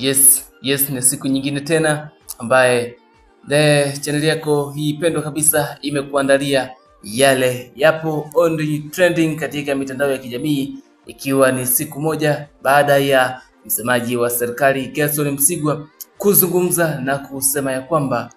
Yes, ni siku nyingine tena ambaye channel yako hii pendwa kabisa imekuandalia yale yapo only trending katika mitandao ya kijamii, ikiwa ni siku moja baada ya msemaji wa serikali Gerson Msigwa kuzungumza na kusema ya kwamba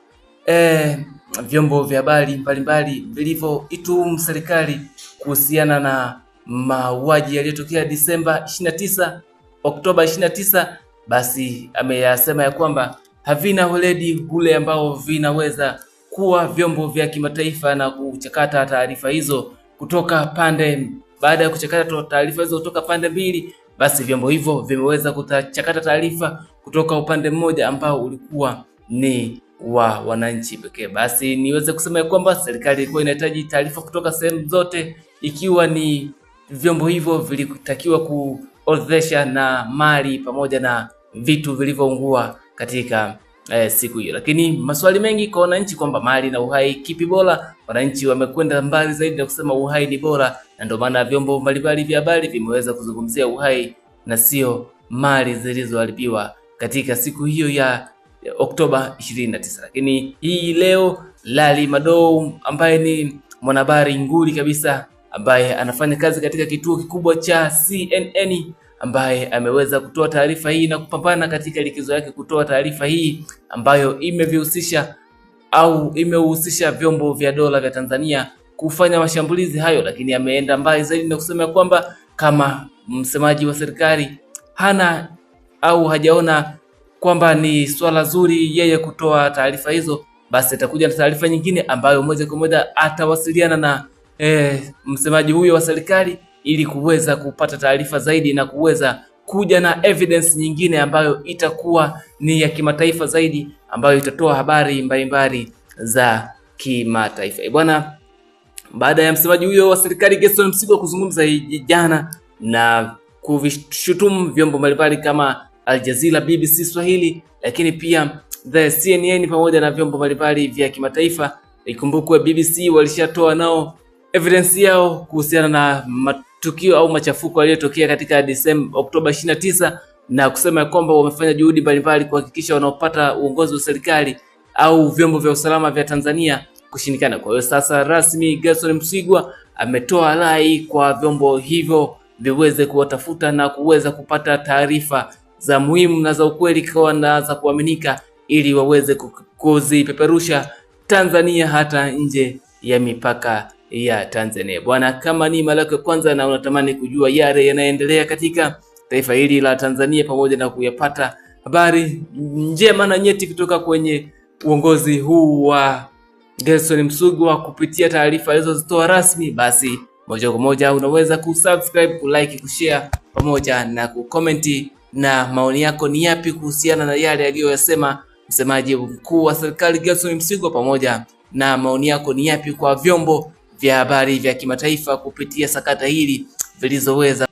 vyombo vya habari mbalimbali vilivyoituhumu serikali kuhusiana na mauaji yaliyotokea Disemba 29, Oktoba 29, basi ameyasema ya kwamba havina weledi ule ambao vinaweza kuwa vyombo vya kimataifa na kuchakata taarifa hizo kutoka pande. Baada ya kuchakata taarifa hizo kutoka pande mbili, basi vyombo hivyo vimeweza kuchakata taarifa kutoka upande mmoja ambao ulikuwa ni wa wananchi pekee. Basi niweze kusema ya kwamba serikali ilikuwa inahitaji taarifa kutoka sehemu zote, ikiwa ni vyombo hivyo vilitakiwa kuorodhesha na mali pamoja na vitu vilivyoungua katika siku hiyo. Lakini maswali mengi kwa wananchi kwamba mali na uhai kipi bora, wananchi wamekwenda mbali zaidi na kusema uhai ni bora, na ndio maana vyombo mbalimbali vya habari vimeweza kuzungumzia uhai na sio mali zilizoharibiwa katika siku hiyo ya Oktoba 29. Lakini hii leo Lali Madowo ambaye ni mwanahabari nguli kabisa ambaye anafanya kazi katika kituo kikubwa cha CNN, ambaye ameweza kutoa taarifa hii na kupambana katika likizo yake kutoa taarifa hii ambayo imehusisha vyombo vya dola vya Tanzania kufanya mashambulizi hayo. Lakini ameenda mbali zaidi na kusema kwamba kama msemaji wa serikali hajaona kwamba ni swala zuri yeye kutoa taarifa hizo, basi atakuja na taarifa nyingine ambayo moja kwa moja atawasiliana na msemaji huyo wa serikali ili kuweza kupata taarifa zaidi na kuweza kuja na evidence nyingine ambayo itakuwa ni ya kimataifa zaidi, ambayo itatoa habari mbalimbali za kimataifa. Bwana, baada ya msemaji huyo wa serikali Gerson Msigwa kuzungumza jana na kuvishutumu vyombo mbalimbali kama Al Jazeera, BBC Swahili, lakini pia the CNN pamoja na vyombo mbalimbali vya kimataifa. Ikumbukwe BBC walishatoa nao evidence yao kuhusiana na matukio au machafuko yaliyotokea katika Oktoba 29, na kusema kwamba wamefanya juhudi mbalimbali kuhakikisha wanaopata uongozi wa serikali au vyombo vya usalama vya Tanzania kushindikana. Kwa hiyo sasa rasmi Gerson Msigwa ametoa rai kwa vyombo hivyo viweze kuwatafuta na kuweza kupata taarifa za muhimu na za ukweli kwa na za kuaminika, ili waweze kuzipeperusha Tanzania hata nje ya mipaka ya Tanzania. Bwana, kama ni mara yako ya kwanza na unatamani kujua yale yanaendelea katika taifa hili la Tanzania pamoja na kuyapata habari njema na nyeti kutoka kwenye uongozi huu wa Gerson Msigwa kupitia taarifa hizo zitoa rasmi, basi moja kwa moja unaweza kusubscribe, kulike, kushare pamoja na kucomment, na maoni yako ni yapi kuhusiana na yale aliyoyasema msemaji mkuu wa serikali Gerson Msigwa, pamoja na maoni yako ni yapi kwa vyombo vya habari vya kimataifa kupitia sakata hili vilizoweza